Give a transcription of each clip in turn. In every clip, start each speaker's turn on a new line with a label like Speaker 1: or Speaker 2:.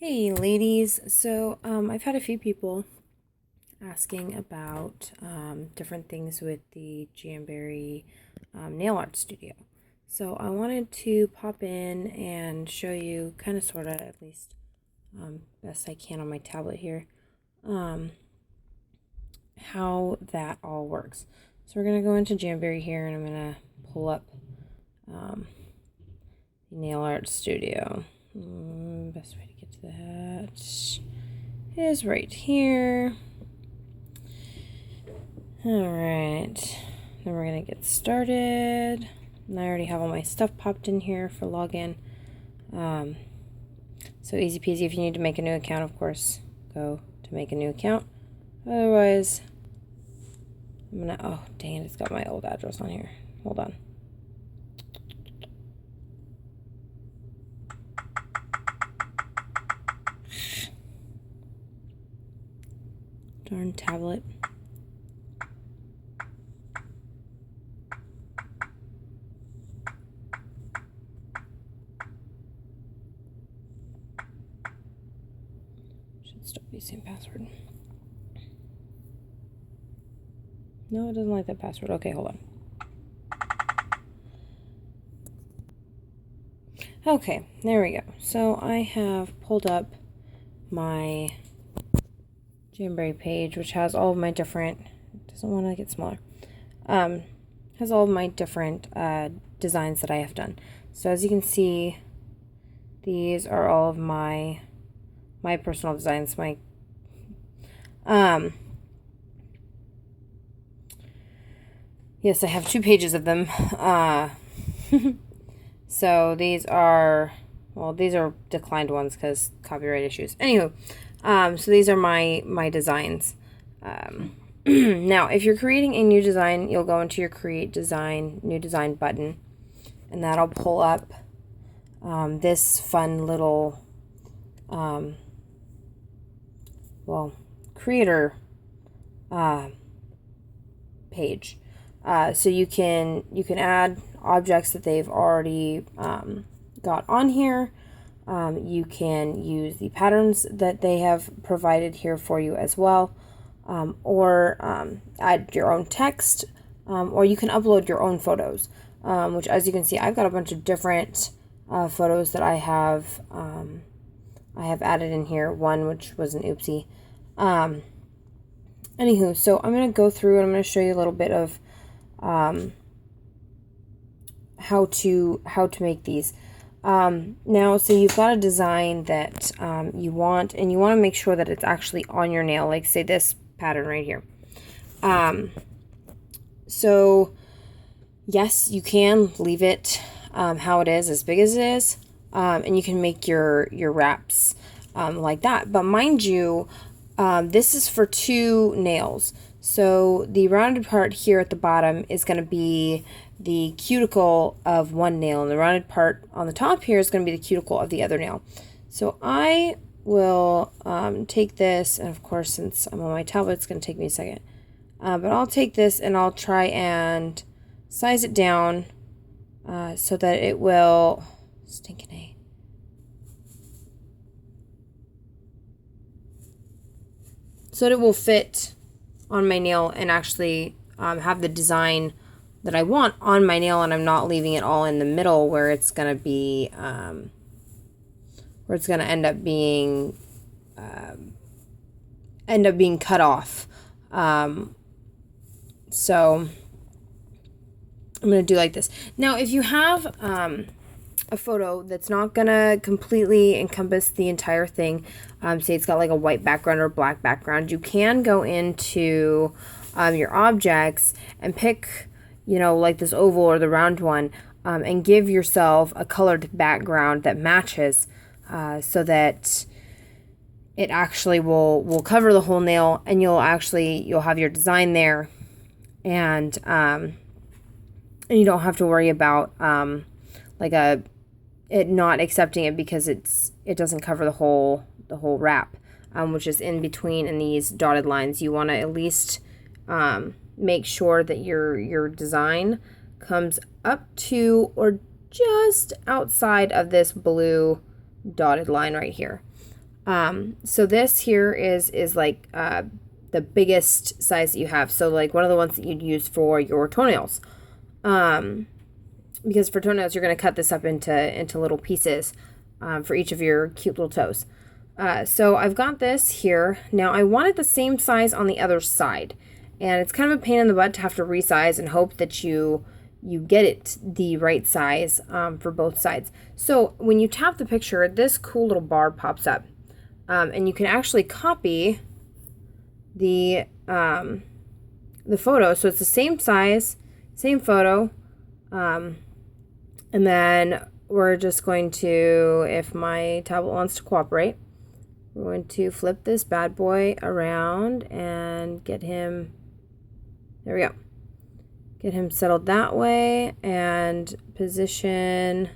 Speaker 1: Hey ladies, so I've had a few people asking about different things with the Jamberry nail art studio. So I wanted to pop in and show you kind of sort of at least best I can on my tablet here how that all works. So we're going to go into Jamberry here and I'm going to pull up the nail art studio. Best way to get to that is right here. Alright, then we're going to get started. And I already have all my stuff popped in here for login. So easy peasy. If you need to make a new account, of course, go to make a new account. Otherwise, I'm going to, oh dang it, it's got my old address on here. Hold on. Darn tablet. Should still be the same password. No, it doesn't like that password. Okay, hold on. Okay, there we go. So I have pulled up my Jamberry page, which has all of my different, doesn't want to get smaller, has all of my different designs that I have done. So as you can see, these are all of my personal designs. Yes, I have 2 pages of them. So these are, well, these are declined ones because copyright issues. Anywho, so these are my designs. Now, if you're creating a new design, you'll go into your Create Design, New Design button, and that'll pull up this fun little, creator page. So you can add objects that they've already got on here. You can use the patterns that they have provided here for you as well, or add your own text, or you can upload your own photos, which, as you can see, I've got a bunch of different photos that I have added in here, one which was an oopsie. Anywho, so I'm going to go through and I'm going to show you a little bit of how to make these. Now, so you've got a design that you want, and you want to make sure that it's actually on your nail, like say this pattern right here. So yes, you can leave it how it is, as big as it is, and you can make your wraps like that. But mind you, this is for 2 nails. So the rounded part here at the bottom is going to be the cuticle of one nail, and the rounded part on the top here is going to be the cuticle of the other nail. So I will take this, and of course, since I'm on my tablet, it's going to take me a second. But I'll take this and I'll try and size it down so that it will, stinking A. So that it will fit on my nail and actually have the design that I want on my nail, and I'm not leaving it all in the middle where it's going to be, where it's going to end up being cut off. So I'm going to do like this. Now, if you have a photo that's not going to completely encompass the entire thing, say it's got like a white background or black background, you can go into your objects and pick, you know, like this oval or the round one, and give yourself a colored background that matches, so that it actually will cover the whole nail, and you'll have your design there, and you don't have to worry about it not accepting it because it doesn't cover the whole wrap, which is in between in these dotted lines. You want to at least make sure that your design comes up to or just outside of this blue dotted line right here. So this here is like the biggest size that you have. So like one of the ones that you'd use for your toenails. Because for toenails, you're going to cut this up into little pieces for each of your cute little toes. So I've got this here. Now I want it the same size on the other side. And it's kind of a pain in the butt to have to resize and hope that you get it the right size for both sides. So when you tap the picture, this cool little bar pops up. And you can actually copy the photo. So it's the same size, same photo. And then we're just going to, if my tablet wants to cooperate, we're going to flip this bad boy around and get him, there we go. Get him settled that way and position,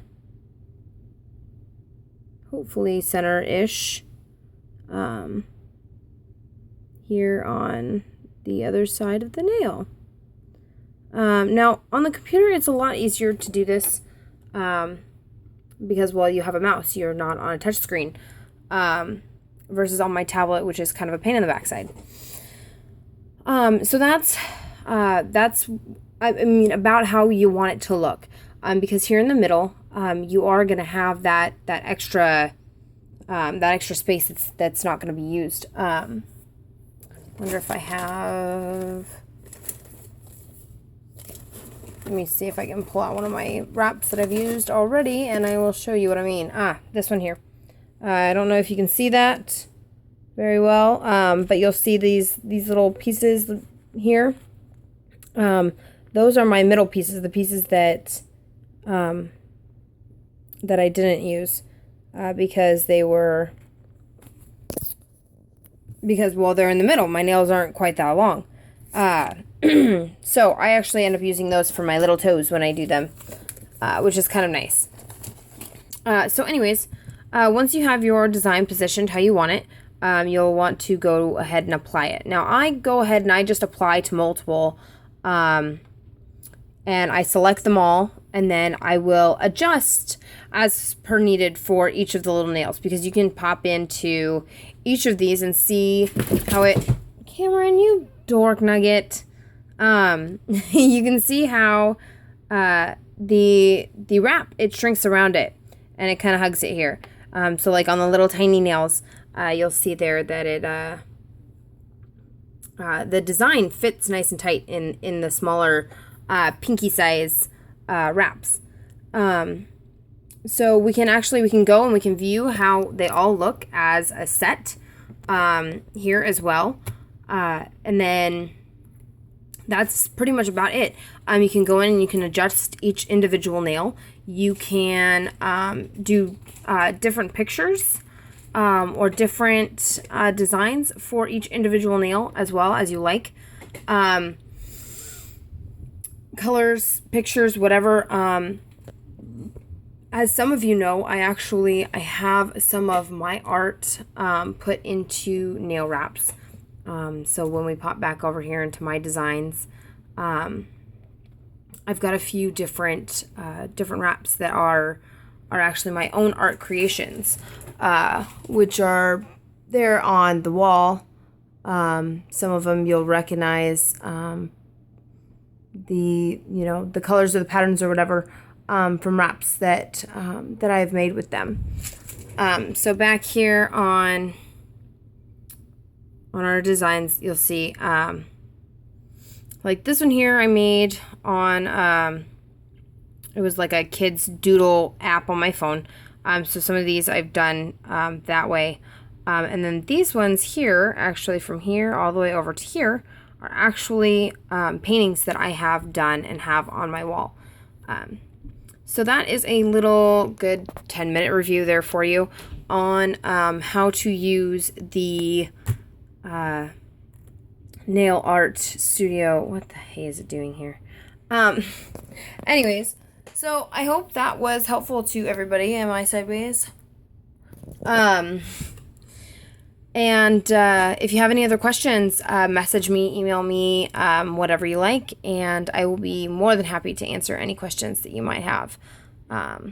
Speaker 1: hopefully center-ish, here on the other side of the nail. Now, on the computer, it's a lot easier to do this because, well, you have a mouse. You're not on a touch screen versus on my tablet, which is kind of a pain in the backside. So that's I mean, about how you want it to look. Because here in the middle, you are going to have that extra space that's not going to be used. Wonder if I have. Let me see if I can pull out one of my wraps that I've used already, and I will show you what I mean. This one here. I don't know if you can see that very well, but you'll see these little pieces here. Those are my middle pieces, the pieces that I didn't use because well, they're in the middle. My nails aren't quite that long. So I actually end up using those for my little toes when I do them, which is kind of nice. So anyways, once you have your design positioned how you want it, you'll want to go ahead and apply it. Now I go ahead and I just apply to multiple, and I select them all, and then I will adjust as per needed for each of the little nails, because you can pop into each of these and see how it, Cameron, you dork nugget. You can see how the wrap, it shrinks around it and it kind of hugs it here. So like on the little tiny nails, you'll see there that it the design fits nice and tight in the smaller pinky size wraps. So we can go and we can view how they all look as a set here as well. And then that's pretty much about it. You can go in and you can adjust each individual nail. You can do different pictures or different designs for each individual nail as well as you like. Colors, pictures, whatever. As some of you know, I have some of my art put into nail wraps. So when we pop back over here into my designs, I've got a few different wraps that are actually my own art creations, which are there on the wall. Some of them you'll recognize, the colors or the patterns or whatever, from wraps that I've made with them. So back here on our designs, you'll see, like this one here I made on, it was like a kid's doodle app on my phone. So some of these I've done that way. And then these ones here, actually from here all the way over to here, are actually paintings that I have done and have on my wall. So that is a little good 10-minute review there for you on how to use the Nail Art Studio. What the hey is it doing here? Anyways, so I hope that was helpful to everybody. Am I sideways? And if you have any other questions, message me, email me, whatever you like, and I will be more than happy to answer any questions that you might have. All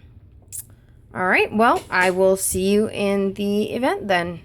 Speaker 1: All right, well, I will see you in the event then.